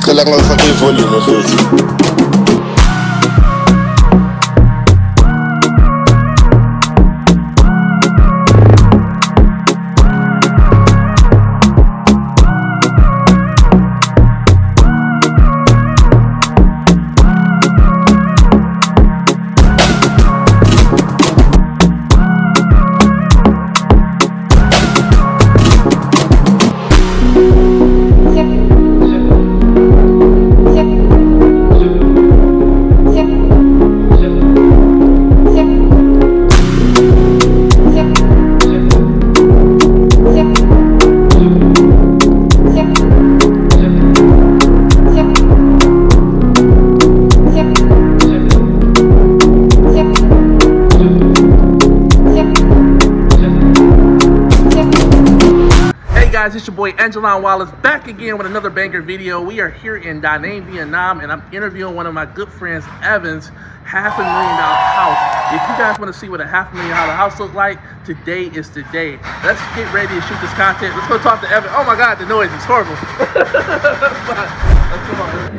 kailangan sa volume mo sus. Guys, it's your boy Aijalonwallace back again with another banger video. We are here in Da Nang, Vietnam, and I'm interviewing one of my good friends, Evan's $500,000 house. If you guys want to see what a $500,000 house looks like, today is the day. Let's get ready to shoot this content. Let's go talk to Evan. Oh my God, the noise is horrible. Let's come on.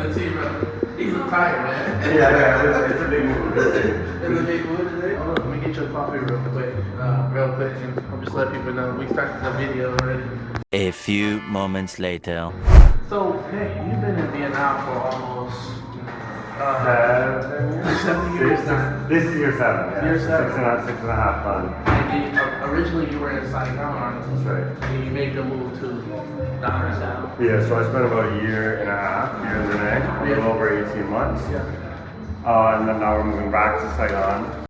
Let's see, bro. He's tired, man. Yeah, it's a big move. It's a big move today. Oh, let me get you a coffee real quick. And I'll just let people know we started the video already. A few moments later. So, hey, you've been in Vietnam for almost 7 years now. This is year 7. Yeah. Year 7. 6.5 fun. And originally you were in Saigon. That's right. And you made the move to down south. Yeah, so I spent about a year and a half here in Da Nang, a little over 18 months. Yeah. And then now we're moving back to Saigon.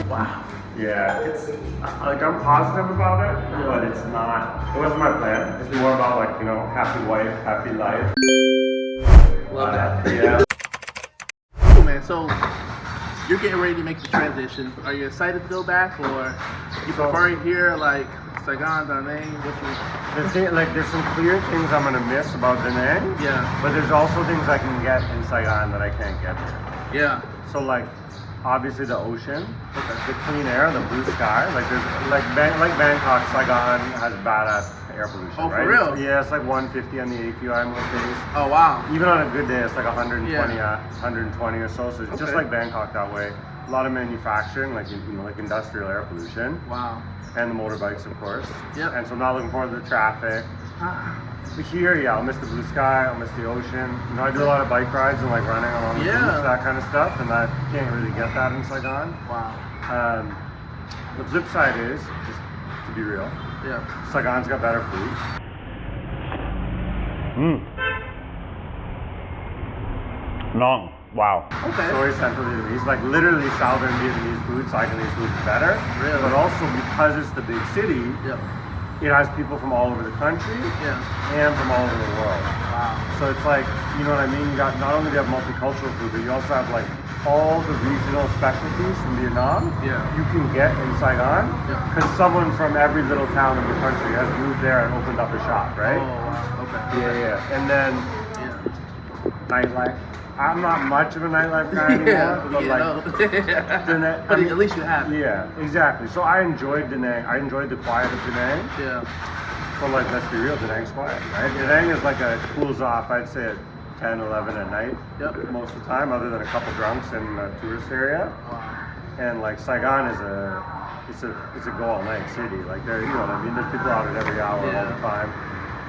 Wow. Yeah, it's like I'm positive about it, but it's not. It wasn't my plan. It's more about like, you know, happy wife, happy life. Love that. Yeah. Cool, man. So you're getting ready to make the transition. Are you excited to go back, or you prefer it here, like Saigon, Da Nang? The thing, like, there's some clear things I'm gonna miss about Da Nang. Yeah. But there's also things I can get in Saigon that I can't get here. Yeah. So like, obviously the ocean, the clean air, the blue sky. Like there's like Bangkok, Saigon has badass air pollution. Oh, right? for real? Yeah, it's like 150 on the AQI most days. Oh, wow. Even on a good day, it's like 120, Yeah. 120 or so. So it's just like Bangkok that way. A lot of manufacturing, like, you know, like industrial air pollution. Wow. And the motorbikes, of course. Yep. And so I'm not looking forward to the traffic. But here, yeah, I'll miss the blue sky, I'll miss the ocean. You know, I do a lot of bike rides and like running along the beach, that kind of stuff, and I can't really get that in Saigon. Wow. The flip side is, just to be real, Yeah. Saigon's got better food. Long. Wow. Okay. Soy Central Vietnamese, like literally Southern Vietnamese food, Saigonese food is better. Really? But also because it's the big city, Yeah. it has people from all over the country Yeah. and from all over the world. Wow. So it's like, you know what I mean? You got, not only do you have multicultural food, but you also have like all the regional specialties from Vietnam. Yeah. You can get in Saigon Yeah. because someone from every little town in the country has moved there and opened up a shop, right? Oh, wow. Okay. Yeah. And then Yeah. nightlife. I'm not much of a nightlife guy anymore, but like, But at least you have it. Yeah, exactly. So I enjoyed Da Nang. I enjoyed the quiet of Da Nang. Yeah. But like, let's be real, Da Nang's quiet, right? Da Nang is like a cools off, I'd say at 10, 11 at night. Yep. Most of the time, other than a couple drunks in the tourist area. Wow. And like Saigon is it's a go all night city. Like there, you know what I mean? There's people out at every hour all the time.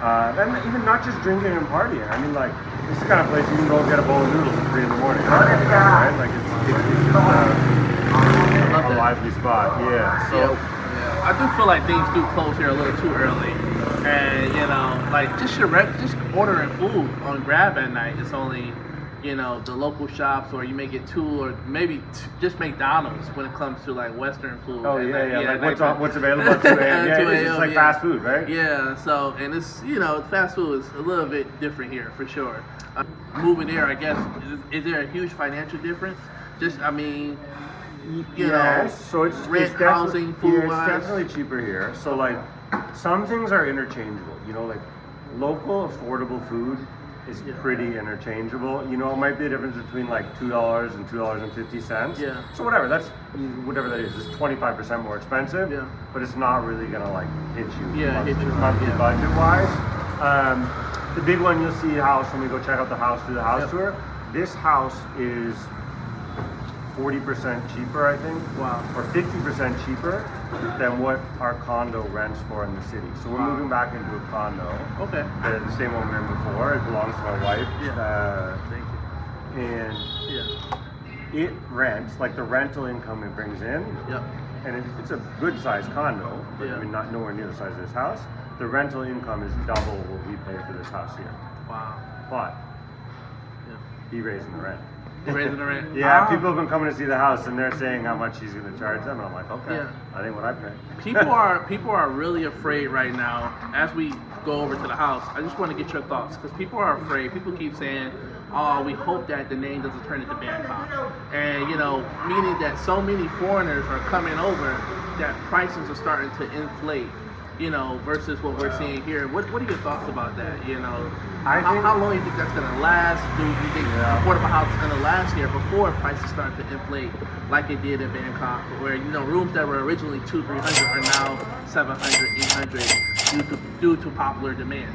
And even not just drinking and partying. I mean, like, it's the kind of place you can go and get a bowl of noodles at 3 in the morning. Right? Like it's just a lively spot. Yeah. So. Yeah. I do feel like things do close here a little too early, and you know, like just ordering food on Grab at night. It's only, you know, the local shops, or you may get 2 or maybe just McDonald's when it comes to like Western food. Oh, and yeah. Like what's available at 2 a.m. Yeah, it's just like fast food, right? Yeah, so, and it's, you know, fast food is a little bit different here for sure. Moving there, I guess, is there a huge financial difference? Just, I mean, you know, so it's rent, housing, food wise. It's definitely cheaper here. So like, some things are interchangeable. You know, like local affordable food is pretty interchangeable. You know, it might be a difference between like $2 and $2.50. Yeah. So whatever that is, it's 25% more expensive. Yeah. But it's not really gonna like hit you. Yeah, hit you monthly budget wise. The big one you'll see house when we go check out the house through the house tour. This house is 40% cheaper, I think. Wow. Or 50% cheaper than what our condo rents for in the city. So we're moving back into a condo. Okay. The same one we were in before. It belongs to my wife. Yeah. Thank you. And Yeah. it rents, like the rental income it brings in. Yep. And it's a good sized condo. But I mean, not nowhere near the size of this house. The rental income is double what we pay for this house here. Wow. But he raising the rent. Raising the rent. Yeah, people have been coming to see the house and they're saying how much he's going to charge them, and I'm like, okay, I think what I pay. People are really afraid right now. As we go over to the house, I just want to get your thoughts because people are afraid. People keep saying, "Oh, we hope that the name doesn't turn into Bangkok," and meaning that so many foreigners are coming over that prices are starting to inflate. Versus what we're seeing here. What are your thoughts about that? How long do you think that's going to last? Do you think affordable house is going to last here before prices start to inflate like it did in Bangkok, where rooms that were originally $200-300 are now $700-800 due to popular demand?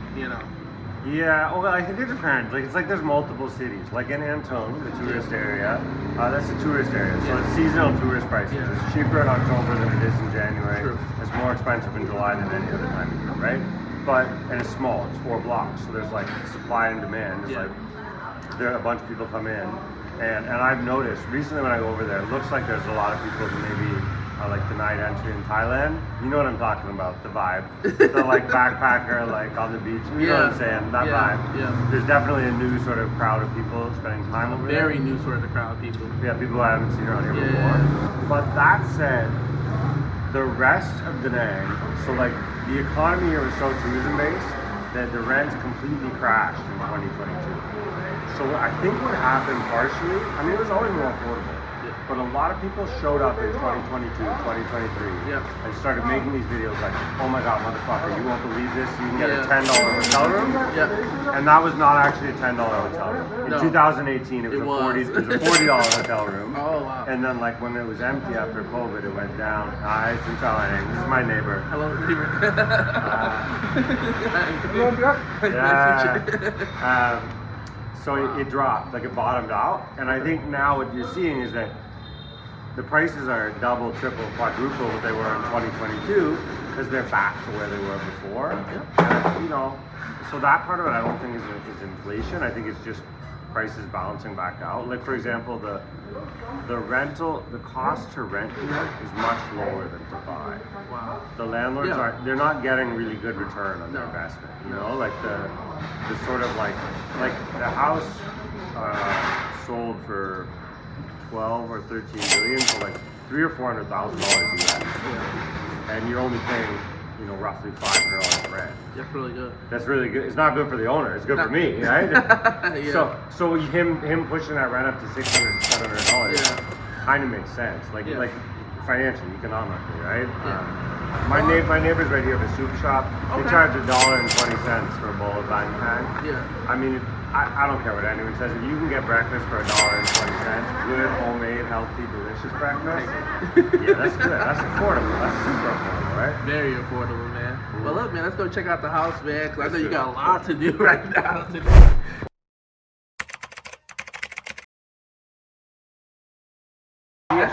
Yeah, well, I think it depends. It's like there's multiple cities. Like in Antone, the tourist area, that's a tourist area, so it's seasonal tourist prices. Yeah. It's cheaper in October than it is in January. True. It's more expensive in July than any other time of year, right? And it's small. It's 4 blocks, so there's like supply and demand. It's like there a bunch of people come in, and I've noticed recently when I go over there, it looks like there's a lot of people who maybe are like denied entry in Thailand. You know what I'm talking about, the vibe. The like backpacker, like on the beach. You know what I'm saying? That vibe. Yeah. There's definitely a new sort of crowd of people spending time over there. Very new sort of crowd of people. Yeah, people who I haven't seen around here before. But that said, the rest of Da Nang, so like the economy here was so tourism based that the rents completely crashed in 2022. So I think what happened partially, I mean, it was always more affordable. But a lot of people showed up in 2022, 2023, and started making these videos like, oh my God, motherfucker, you won't believe this, you can get a $10 hotel room. And that was not actually a $10 hotel room. In 2018, it was a $40 hotel room. Oh, wow. And then like when it was empty after COVID, it went down. Hi, it's in Thailand. This is my neighbor. Hello, neighbor. So it dropped, like it bottomed out. And I think now what you're seeing is that the prices are double, triple, quadruple what they were in 2022 because they're back to where they were before. And, so that part of it I don't think is inflation. I think it's just prices balancing back out. Like for example, the rental, the cost to rent here is much lower than to buy. Wow. The landlords they're not getting really good return on their investment. Like the sort of like the house sold for 12 or 13 billion, so like $300,000 or $400,000 US, and you're only paying roughly $500 rent. That's really good. That's really good. It's not good for the owner. It's good for me, right? So him pushing that rent up to $600, $700 kind of makes sense. Like financially, economically, right? My neighbors right here have a soup shop. They charge $1.20 for a bowl of bang. I mean, I don't care what anyone says. If you can get breakfast for $1.20, good, homemade, healthy, delicious breakfast, that's good. That's affordable. That's super affordable, right? Very affordable, man. Well, look, man, let's go check out the house, man, because I know you got a lot to do right now today.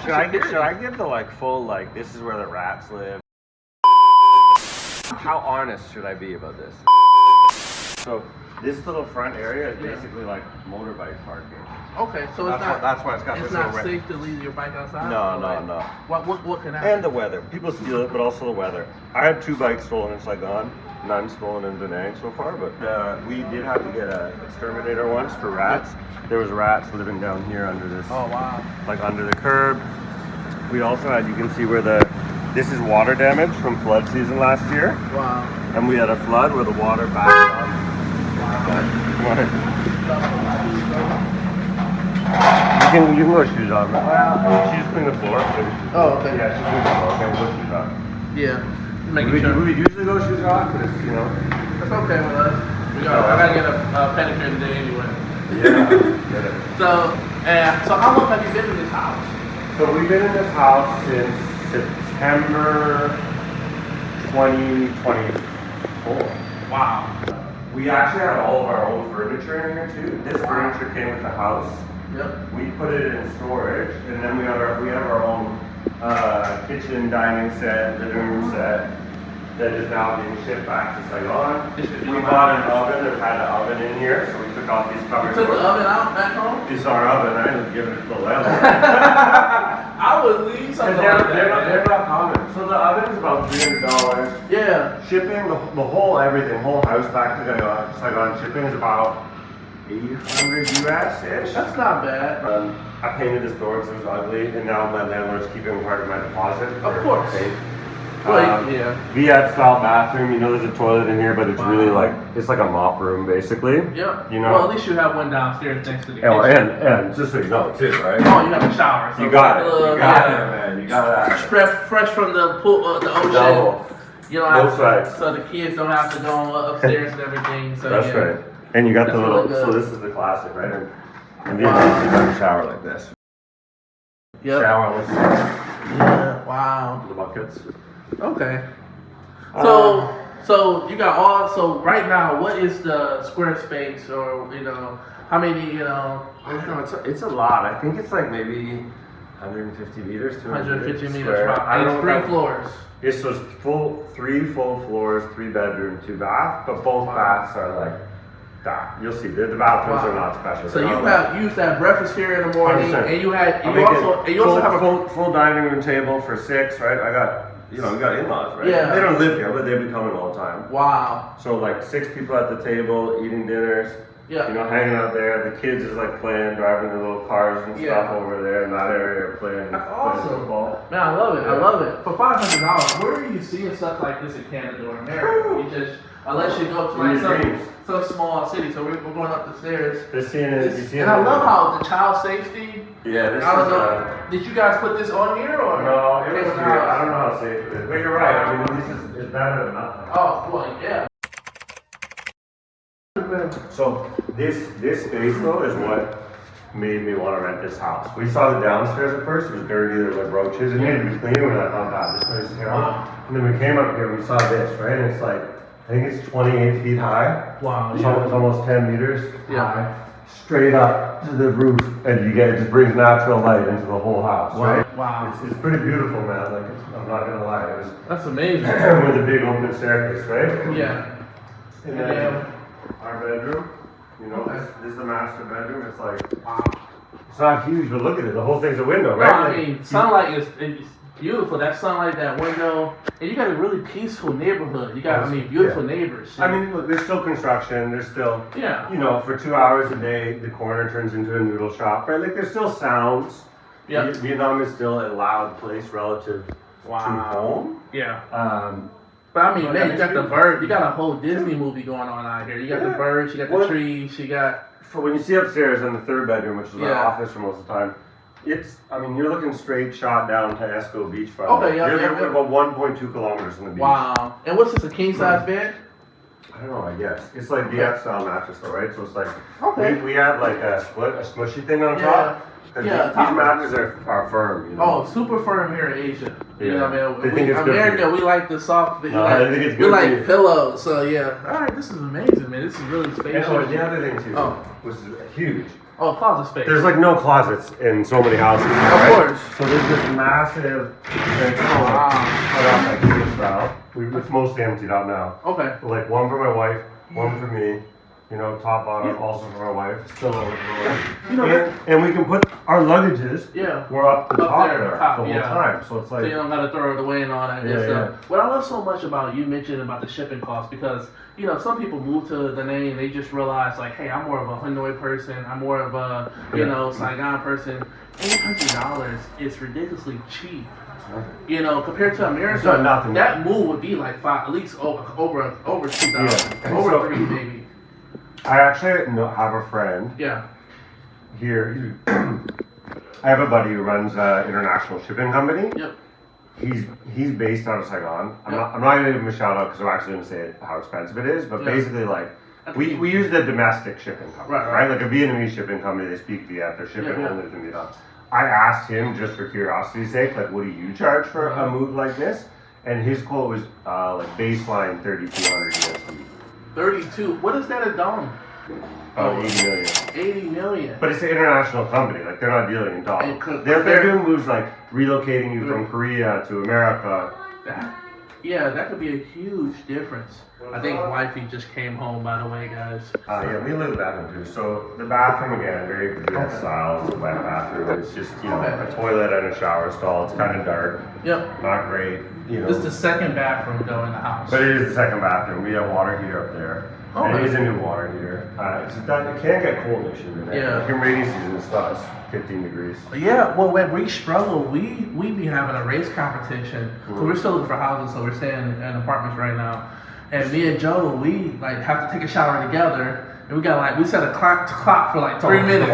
Should I give the full this is where the rats live? How honest should I be about this? So this little front area is basically like motorbike parking. Okay, so that's why it's got it's this not little safe to leave your bike outside? No. What can happen? And the weather. People steal it, but also the weather. I had 2 bikes stolen in Saigon, none stolen in Da Nang so far, but we did have to get an exterminator once for rats. There was rats living down here under this. Oh, wow. Like under the curb. We also had, you can see where this is water damage from flood season last year. Wow. And we had a flood where the water backed up. Wow. You can go shoes on. Well, she just cleaned the floor. Oh, okay. Yeah, she cleaned the floor. Okay, we'll go shoes on. Yeah. Making sure. We usually go shoes off, but it's, That's okay with us. I gotta get a pedicure today anyway. Yeah, get it. So how long have you been in this house? So we've been in this house since September 2024. Wow. We actually had all of our own furniture in here too. This furniture came with the house. Yep. We put it in storage, and then we have our own kitchen, dining set, living room set that is now being shipped back to Saigon. We bought an oven that had an oven in here, so we took off these covers. Took the oven out back home? It's our oven. I didn't give it to the landlord. I would leave something like that. They're not common. So the oven is about $300. Yeah. Shipping, the whole everything, whole house back to Saigon, shipping is about 800 US-ish. That's not bad. I painted this door because it was ugly, and now my landlord's keeping part of my deposit. Of course. Paint. Well, yeah. VF style bathroom. You know, there's a toilet in here, but it's really like it's like a mop room, basically. Yep. You know. Well, at least you have one downstairs next to the kitchen. Oh, and just so you know, too, right? Oh, you have a shower. So you got it. You got yeah. it, man. You got that. Fresh from the pool, the ocean. Double. You know, Both sides. So the kids don't have to go upstairs and everything. So That's yeah. right. And you got That's the little. really So good. this is the classic, right? And you got a shower like this. Yep. Shower with Yeah. Wow. the buckets. Okay. So you got all. So right now, what is the square space, or how many? I don't know. It's a lot. I think it's like maybe 150 meters, 150 meters. square. Wow. I don't And know. three floors. It's just three full floors, 3 bedroom, 2 bath, but both baths are like that. You'll see. The bathrooms are not special. So They're you not have used that breakfast here in the morning, 100%. and I'm you making also have a full dining room table for 6, right? I got we got in-laws, right? Yeah. They don't live here, but they be coming all the time. wow. So like 6 people at the table eating dinners. Yeah. Hanging out there. The kids is like playing, driving their little cars and Yeah. stuff over there in that area, playing, That's playing awesome. football. Man, I love it. I Yeah. love it. For $500, where are you seeing stuff like this in Canada or America? You just unless you go to In like your dreams. some small city. So we're going up the stairs. They're seeing it. You see And I love how the child safety. Yeah, this I don't is. know. Did you guys put this on here or? No, it was in the here. house? I don't know how safe it is, but you're right. I mean, it's better than nothing. Oh, well, yeah. So this space though is what made me want to rent this house. We saw the downstairs at first; it was dirty. There was like roaches. It needed to be cleaned. We're like, oh god, this place is terrible. And then we came up here and we saw this, right? And it's like, I think it's 28 feet high. Wow. It's Yeah. almost 10 meters Yeah. high. Straight up to the roof, and it just brings natural light into the whole house, right? Wow. It's pretty beautiful, man. Like, I'm not gonna lie, it was That's amazing. with a big open staircase, right? Yeah. And Yeah. then our bedroom, Okay. this is the master bedroom. It's like, Wow. it's not huge, but look at it. The whole thing's a window, No, right? I Like, mean, sunlight is beautiful. That sunlight, that window, and you got a really peaceful neighborhood. You got, beautiful neighbors. I mean, look, there's still construction. There's still, yeah. for 2 hours a day, the corner turns into a noodle shop, right? Like, there's still sounds. Yeah. Vietnam is still a loud place relative to home. Yeah. But I mean, man, you got the bird. You got a whole Disney movie going on out here. You got the birds. You got the trees. You got. For when you see upstairs in the 3rd bedroom, which is our Yeah. office for most of the time, you're looking straight shot down to Esco Beachfront. Okay, yeah, You're yeah. about 1.2 kilometers from the beach. Wow. And what's this? A king size bed? I don't know, I guess. It's like VF style mattress though, right? So it's like, Okay. we have like a smushy thing on Yeah. top. 'Cause Yeah, these top. mattresses are firm, Oh, super firm here in Asia. You Yeah. know what I mean? They think it's good for America, you. we like the soft. No, I think it's good we for you. like pillows. So yeah. All right, this is amazing, man. This is really And spacious. the other thing too, Oh. which is huge. Oh, closet space. There's like no closets in so many houses. Of right? course. So there's this massive, Wow. cut off like this style. It's mostly emptied out now. Okay. Like one for my wife, one for me. Top bottom, also for my wife. Still over for my wife. And we can put our luggages. Yeah. We're up the top there, there the top, the whole yeah. time. So it's So you like, don't gotta throw it away and all that good Yeah, stuff. What I love so much about you mentioning about the shipping costs, because some people move to the name and they just realize like, hey, I'm more of a Hanoi person. I'm more of a Saigon person. $800 is ridiculously cheap. Compared to America, It's not nothing. that move would be like at least over 2,000, Yeah. over So- 3 maybe. I actually have a friend Yeah. here. I have a buddy who runs an international shipping company. Yep. He's based out of Saigon. I'm Yep. not going to give him a shout out because I'm actually going to say how expensive it is. But Yeah. basically, like we use the domestic shipping company, Right. Like a Vietnamese shipping company. They speak Viet. They're shipping Yeah. only to Vietnam. I asked him just for curiosity's sake, like, what do you charge for a move like this? And his quote was like baseline 3,200 USD. 32. What is that a dome? Oh, 80 million. 80 million. But it's an international company. Like they're not dealing in dollars. They're doing moves like relocating you from Korea to America. That could be a huge difference. I think wifey just came home, by the way, guys. Yeah, we live in the bathroom too. So the bathroom again, very Korean style. It's a wet bathroom. It's just a toilet and a shower stall. It's kind of dark. Yep. Not great. This is the second bathroom though in the house. But it is the second bathroom. We have water heater up there. And it is a new water heater. It can get coldish in there. Yeah. Like in rainy season, it's 15 degrees. Yeah, well, when we struggle, we be having a race competition. So we're still looking for houses, so we're staying in apartments right now. And me and Joe, we like have to take a shower together. And we set a clock for like 3 minutes.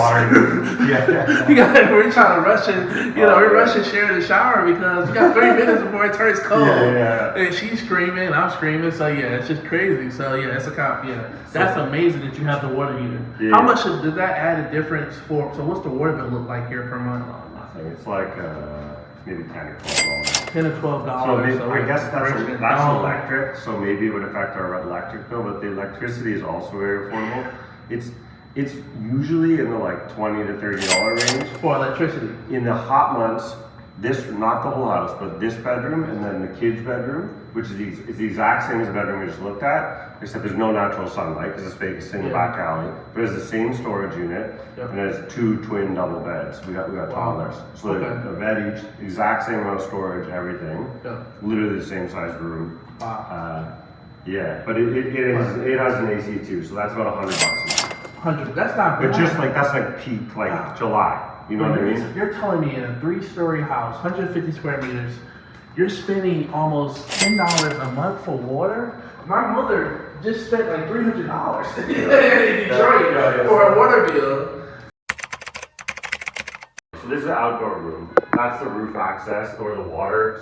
We're trying to rush it. We're rushing sharing the shower because we got 3 minutes before it turns cold. And she's screaming, and I'm screaming. So it's just crazy. So it's a cop. That's amazing that you have the water heater. Yeah. How much does that add a difference for? So what's the water bill look like here per month? Nothing. It's like maybe $10 or $12. $10 or $12. So maybe, I guess that's electric. So maybe it would affect our electric bill, but the electricity is also very affordable. It's usually in the like $20 to $30 range for electricity. In the hot months, not the whole house, but this bedroom and then the kids' bedroom, which is the exact same as the bedroom we just looked at, except there's no natural sunlight because it's in the back alley. But it's the same storage unit, and it has 2 twin double beds. We got toddlers, so a bed each, exact same amount of storage, everything, literally the same size room. Wow. But it has an AC too, so that's about $100 a month. 100. That's not bad. But that's like peak July. You know what I mean? You're telling me in a 3-story house, 150 square meters, you're spending almost $10 a month for water? My mother just spent like $300 in Detroit for a water bill. So this is the outdoor room. That's the roof access or the water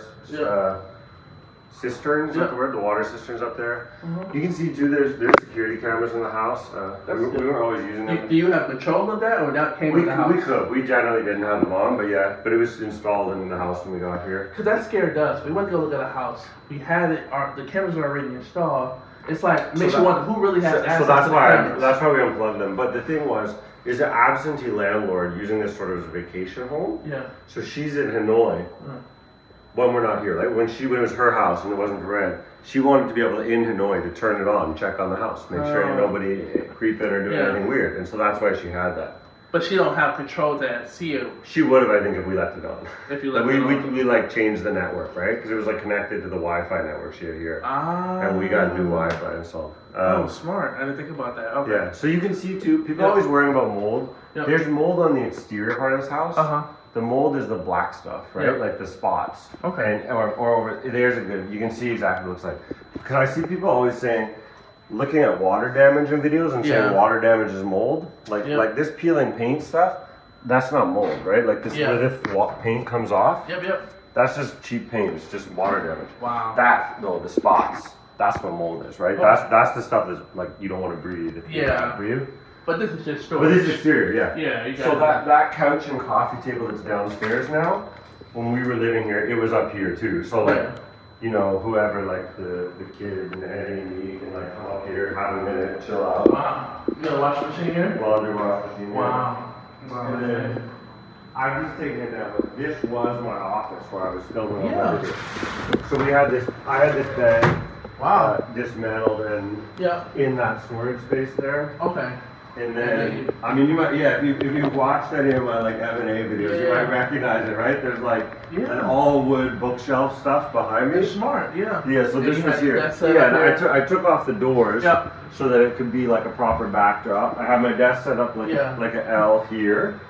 cisterns. Is that the word? The water cisterns up there. You can see too. There's security cameras in the house. We were always using them. Do you have control of that, or that came with the house? We could. We generally didn't have them on, but it was installed in the house when we got here. Cause that scared us. We went to go look at a house. We had it. The cameras were already installed. It's like makes you wonder who really has access to the cameras. That's why we unplugged them. But the thing is an absentee landlord using this sort of as a vacation home. Yeah. So she's in Hanoi. When we're not here, like when it was her house and it wasn't for rent, she wanted to be able to in Hanoi to turn it on, check on the house, make sure nobody creep in or do anything weird, and so that's why she had that. But she don't have control to see it. She would have, I think, if we left it on. If you left it on. We like changed the network, right? Because it was like connected to the Wi-Fi network she had here, and we got new Wi-Fi installed. Smart! I didn't think about that. Okay. Yeah, so you can see too. People are always worrying about mold. There's mold on the exterior part of this house. The mold is the black stuff, right? Like the spots. Okay. And or over there's a good. You can see exactly what it looks like. Because I see people always saying, looking at water damage in videos and saying water damage is mold. Like this peeling paint stuff, that's not mold, right? Like this if paint comes off. That's just cheap paint. It's just water damage. Wow. The spots. That's what mold is, right? That's the stuff that's like you don't want to breathe if you can't breathe. But this is just storage. But this is exterior, Yeah. So that couch and coffee table that's downstairs now, when we were living here, it was up here too. So whoever like the kid and Eddie and me can like come up here, have a minute, chill out. Wow. You got a washing machine here? Laundry washing machine. Wow. And then I'm just taking it down. But this was my office where I was filming all that. So I had this bed. Wow. Dismantled and in that storage space there. Okay. And then, I mean, you might, if you watched any of my like M&A videos, you might recognize it, right? There's like an all wood bookshelf stuff behind me. You're smart, Yeah, so this was here. And I took off the doors so that it could be like a proper backdrop. I have my desk set up like an L here,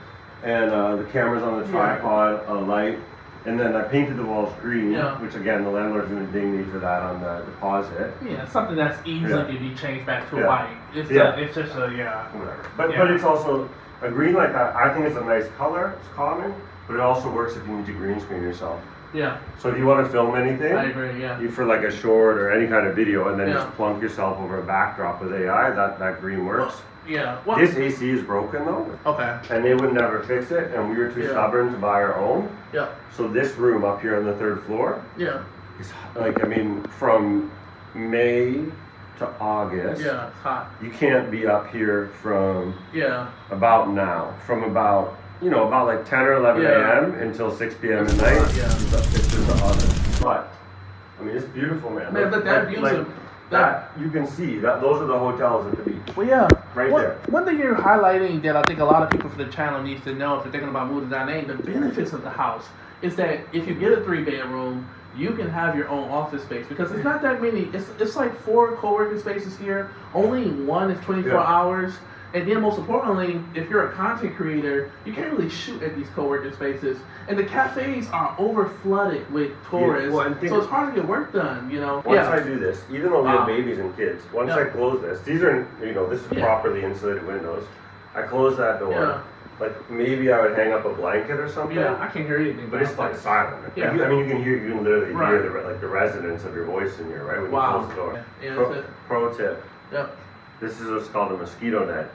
and the camera's on the tripod, a light. And then I painted the walls green, which again, the landlord's going to ding me for that on the deposit. Yeah, something that's easily to be changed back to white. It's just a, whatever. But it's also, a green like that, I think it's a nice color, it's calming, but it also works if you need to green screen yourself. Yeah. So if you want to film anything, I agree, you for like a short or any kind of video, and then just plunk yourself over a backdrop with AI, that green works. This AC is broken though. Okay. And they would never fix it, and we were too stubborn to buy our own. Yeah. So this room up here on the 3rd floor. Is like, I mean, from May to August. Yeah, it's hot. You can't be up here from Yeah. about now, from about about like 10 or 11 a.m. until 6 p.m. at night. Yeah. It's just the August. But I mean, it's beautiful, man. Man, Look, that view's that you can see that those are the hotels at the beach. Well, yeah. Right there. One thing you're highlighting that I think a lot of people for the channel needs to know if they're thinking about moving to Da Nang, the benefits of the house is that if you get a 3-bedroom, you can have your own office space because it's not that many. It's like 4 co-working spaces here. Only one is 24 hours. And then most importantly, if you're a content creator, you can't really shoot at these co-working spaces. And the cafes are over flooded with tourists. So it's hard to get work done, Once I do this, even though we have babies and kids, once I close this, these are, this is properly insulated windows. I close that door. Yeah. Like maybe I would hang up a blanket or something. Yeah, I can't hear anything. But it's like silent. Yeah. You can literally hear the resonance of your voice in here, right? When you close the door. Yeah, Pro tip. Yep. This is what's called a mosquito net.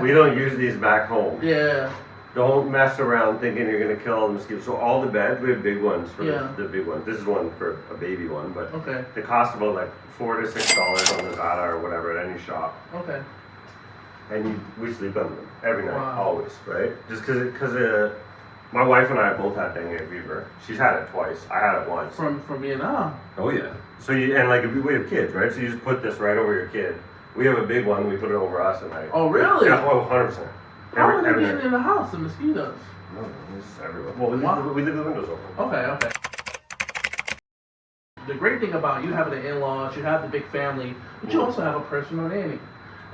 We don't use these back home. Yeah. Don't mess around thinking you're gonna kill all the mosquitoes. So all the beds, we have big ones for the big ones. This is one for a baby one, but they cost about like $4 to $6 on the Zada or whatever at any shop. Okay. And we sleep on them every night, always, right? Just because my wife and I both had dengue fever. She's had it twice. I had it once. From Vietnam. Oh yeah. So we have kids, right? So you just put this right over your kid. We have a big one. We put it over us at night. Oh really? Yeah, 100%. How are they getting in the house? The mosquitoes. No, it's everywhere. Well, we leave the windows open. Okay. The great thing about you having the in-laws, you have the big family, but you also have a personal nanny.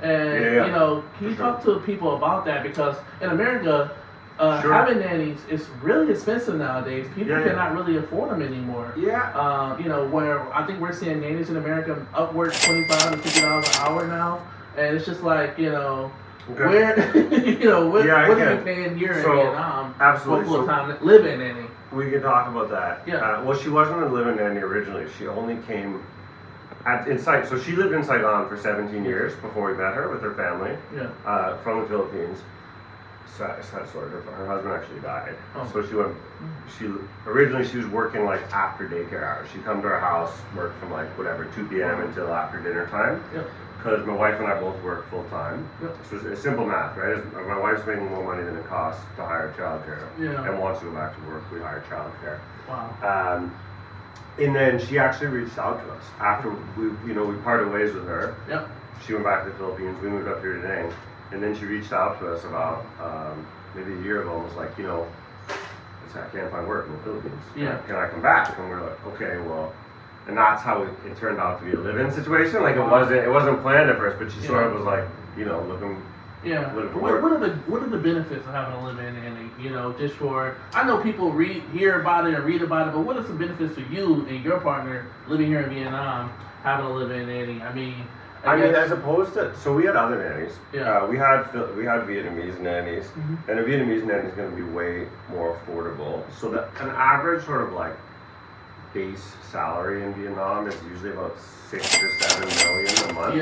And can you talk to people about that? Because in America, having nannies is really expensive nowadays. People cannot really afford them anymore. Yeah. Where I think we're seeing nannies in America upwards $25 to $50 an hour now, and it's just like where what are you paying here in Vietnam for a full-time live-in nanny? We can talk about that. Yeah. Well, she wasn't a live-in nanny originally. She only came in Saigon. So she lived in Saigon for 17 years before we met her with her family from the Philippines. Sad story. Her husband actually died. Oh. So originally she was working like after daycare hours. She'd come to our house, work from like 2 p.m. until after dinner time. Because my wife and I both work full time. So it's simple math, right? My wife's making more money than it costs to hire childcare, and wants to go back to work. We hire childcare. Wow. And then she actually reached out to us after we parted ways with her. Yep. She went back to the Philippines. We moved up here to Nang. And then she reached out to us about maybe a year ago and was like, I can't find work in the Philippines. Yeah. Can I come back? And we're like, okay, well, and that's how it turned out to be a live-in situation. Like it wasn't planned at first, but she sort of was like, looking. Yeah. Looking for work. What are the benefits of having a live-in nanny? Just for I know people hear about it and read about it, but what are some benefits for you and your partner living here in Vietnam having a live-in nanny? I mean, as opposed to, so we had other nannies. Yeah. We had Vietnamese nannies, and a Vietnamese nanny is going to be way more affordable. So that an average sort of like base salary in Vietnam is usually about $6 to $7 million a month,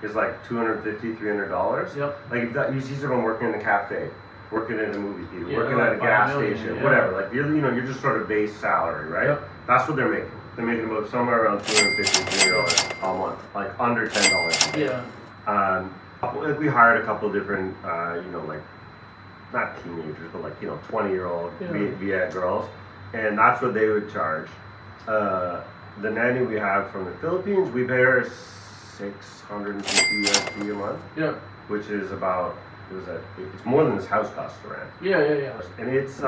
which is like $250, $300. Yep. Like if you see someone working in a cafe, working in a movie theater, working at a gas station, whatever. Like you're just sort of base salary, right? Yep. That's what they're making. They're making about somewhere around $250 $300 a month, like under $10 a day. Yeah. We hired a couple of different, not teenagers, but 20-year-old Viet girls, and that's what they would charge. The nanny we have from the Philippines, we pay her $650 USD a month. Yeah. Which is about it's more than this house costs to rent. Yeah. And it's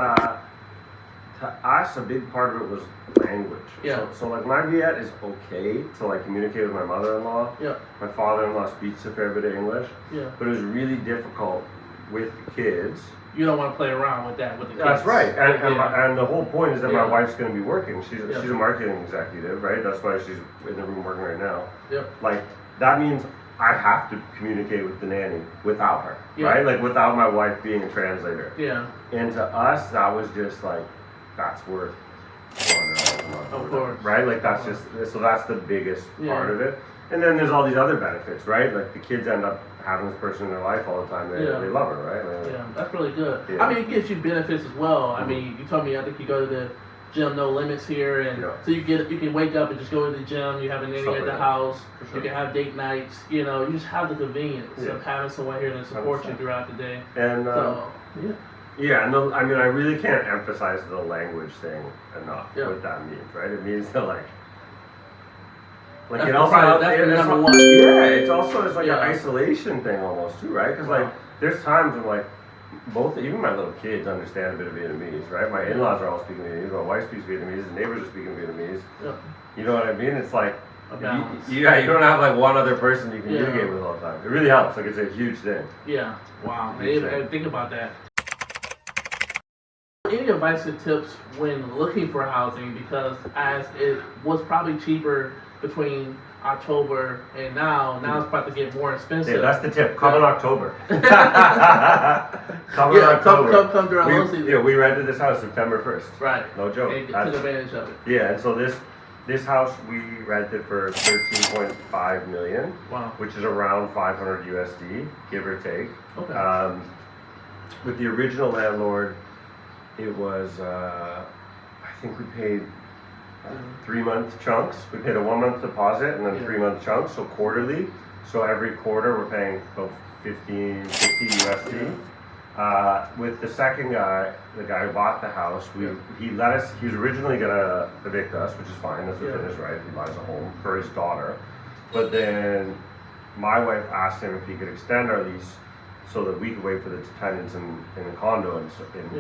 to us, a big part of it was language. Yeah. So my Viet is okay to communicate with my mother-in-law. Yeah. My father-in-law speaks a fair bit of English. Yeah. But it was really difficult with kids. You don't want to play around with that with the kids. That's right. And the whole point is that my wife's going to be working. She's a marketing executive, right? That's why she's in the room working right now. Yeah. That means I have to communicate with the nanny without her, right? Without my wife being a translator. Yeah. And to us, that was just that's worth $400 a month. Of course. Right? That's the biggest part of it. And then there's all these other benefits, right? The kids end up having this person in their life all the time. They love her, right? That's really good. Yeah. I mean, it gives you benefits as well. I mean, you told me, I think you go to the gym no limits here, and so you can wake up and just go to the gym. You have a nanny at the house. You can have date nights. You know, you just have the convenience of having someone here to support you throughout the day. And yeah, no, I mean, I really can't emphasize the language thing enough. What that means, right? It means that like that's it also that's number one. Yeah, it's also like an isolation thing almost too, right? Because like there's times when like even my little kids understand a bit of Vietnamese, right? My in-laws are all speaking Vietnamese. My wife speaks Vietnamese. The neighbors are speaking Vietnamese. You know what I mean? It's like you don't have like one other person you can communicate with all the time. It really helps. Like it's a huge thing. Yeah. Wow. And think about that. Any advice or tips when looking for housing, because as it was probably cheaper between October and now it's about to get more expensive. Yeah, that's the tip. Come in October. Come in October. Come during low season. Yeah, we rented this house September 1st. Right. No joke. And took advantage of it. Yeah, and so this house we rented for 13.5 million. Wow. Which is around 500 USD, give or take. Okay. With the original landlord, it was I think we paid 3-month chunks. We paid a 1-month deposit and then 3-month chunks, so quarterly. So every quarter we're paying about 50 USD. With the second guy, the guy who bought the house, he was originally gonna evict us, which is fine, that's within his right. He buys a home for his daughter. But then my wife asked him if he could extend our lease so that we could wait for the tenants in the condo in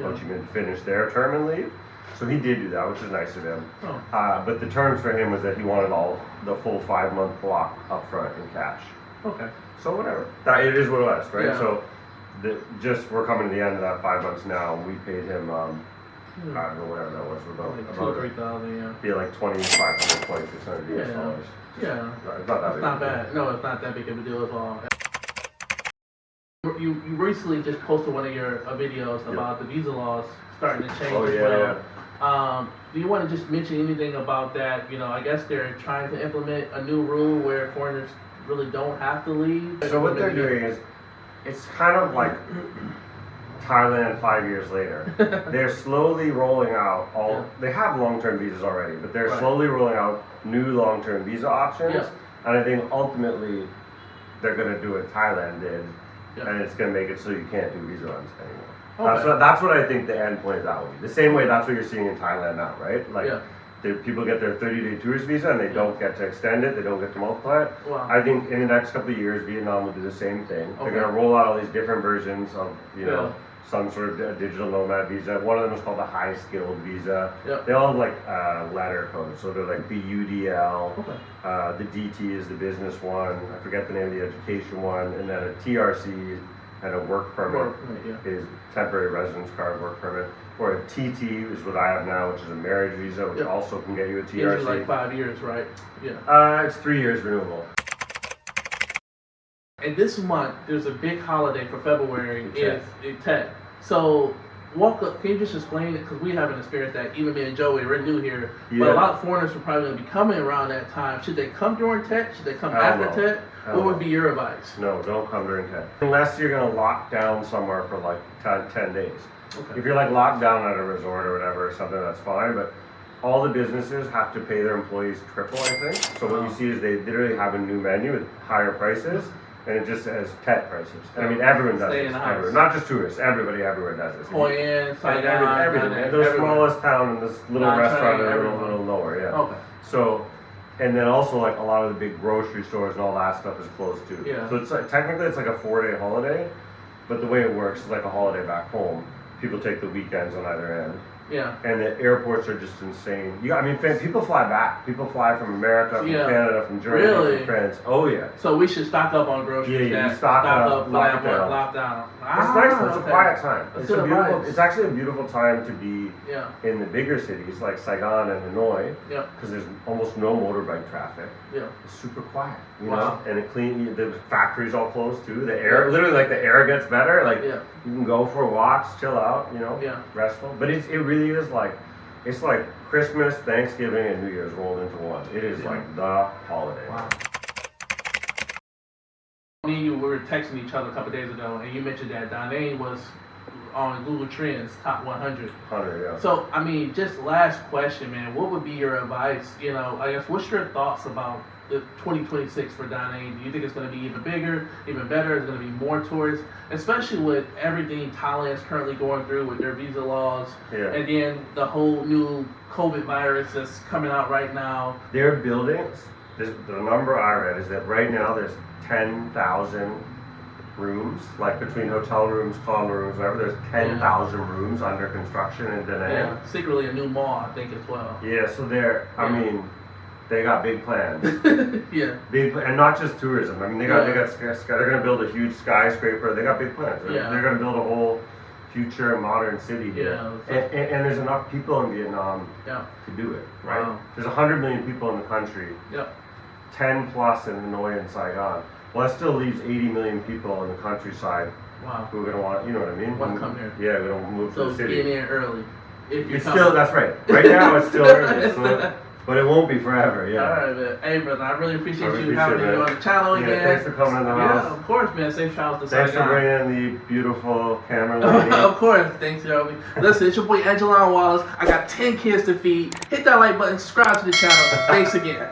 Ho Chi Minh to finish their term and leave. So he did do that, which is nice of him. But the terms for him was that he wanted the full 5-month block up front in cash. Okay. So whatever. It is what it was, right? Yeah. So we're coming to the end of that 5 months now. We paid him, I don't know, whatever that was, about $2,000 or $3,000, yeah, like $2,500, $2,600 US dollars. Yeah. It's not that big. It's not bad. No, it's not that big of a deal at all. You recently just posted one of your videos about the visa laws starting to change as well. Yeah. Do you want to just mention anything about that? You know, I guess they're trying to implement a new rule where foreigners really don't have to leave. So what they're doing is, it's kind of like Thailand 5 years later. They're slowly rolling out they have long-term visas already, but they're slowly rolling out new long-term visa options. Yeah. And I think ultimately they're going to do what Thailand did. Yeah. And it's going to make it so you can't do visa runs anymore. Okay. That's what I think the end point of that will be. The same way that's what you're seeing in Thailand now, right? Like, people get their 30-day tourist visa and they don't get to extend it, they don't get to multiply it. Wow. I think in the next couple of years, Vietnam will do the same thing. Okay. They're going to roll out all these different versions of, you know, some sort of digital nomad visa. One of them is called a high skilled visa. Yep. They all have like letter codes, so they're like BUDL. Okay. The DT is the business one. I forget the name of the education one, and then a TRC and a work permit is temporary residence card work permit. Or a TT is what I have now, which is a marriage visa, which also can get you a TRC. Usually like 5 years, right? Yeah. It's 3 years renewable. And this month, there's a big holiday for February. It's Tet. So, can you just explain it? Because we haven't experienced that. Even me and Joey, we're new here. Yeah. But a lot of foreigners are probably going to be coming around that time. Should they come during Tet? Should they come after Tet? What would be your advice? No, don't come during Tet. Unless you're going to lock down somewhere for like 10 days. Okay. If you're like locked down at a resort or whatever, or something, that's fine. But all the businesses have to pay their employees triple, I think. So what you see is they literally have a new menu with higher prices. And it just says Tet prices. And I mean, everyone does this. Not just tourists. Everybody everywhere does this. Hoi An, Saigon, everything. The smallest town in this little restaurant a little lower, yeah. Okay. So, and then also like a lot of the big grocery stores and all that stuff is closed too. Yeah. So it's like, technically it's like a 4-day holiday, but the way it works is like a holiday back home. People take the weekends on either end. Yeah. And the airports are just insane. I mean, people fly back. People fly from America, from Canada, from Germany, from France. Oh, yeah. So we should stock up on groceries. Yeah, you stock up, lockdown. It's nice. It's a quiet time. It's actually a beautiful time to be in the bigger cities like Saigon and Hanoi. Yeah. Because there's almost no motorbike traffic. Yeah. It's super quiet. You know? And the factories all closed too. The air, literally, like the air gets better. Like you can go for walks, chill out. You know, restful. But it really is like, it's like Christmas, Thanksgiving, and New Year's rolled into one. It is like the holiday. Wow. Me and you were texting each other a couple days ago, and you mentioned that Da Nang was on Google Trends top 100. 100, yeah. So, I mean, just last question, man. What would be your advice? You know, I guess, what's your thoughts about the 2026 for Da Nang? Do you think it's going to be even bigger, even better? Is it going to be more tourists, especially with everything Thailand is currently going through with their visa laws, Yeah. and then the whole new COVID virus that's coming out right now? Their buildings, the number I read is that right now there's 10,000 rooms, like between hotel rooms, condo rooms, whatever. There's 10,000 rooms under construction in Da Nang. Yeah, secretly a new mall, I think, as well. Yeah, so I mean, they got big plans. Yeah. And not just tourism. I mean, they're gonna build a huge skyscraper. They got big plans. They're gonna build a whole future modern city here. Yeah. And there's enough people in Vietnam to do it, right? Wow. There's 100 million people in the country. Yep. 10 plus in Hanoi and Saigon. Well, that still leaves 80 million people in the countryside Wow. who are gonna want, you know what I mean? Want to come here. Yeah, we're gonna move to So the city. get in there early. If you're It's coming. still, that's right. Right now it's still early, so, but it won't be forever, yeah. All right, man. Hey, brother, I really appreciate I you appreciate having it, me man. on the channel Yeah, again. thanks for coming in the house. Yeah, of course, man. Safe travels to Thanks for Saigon. bringing the beautiful camera lady. Of course. Thanks, Joey. Listen, it's your boy Aijalon Wallace. I got 10 kids to feed. Hit that like button. Subscribe to the channel. Thanks again.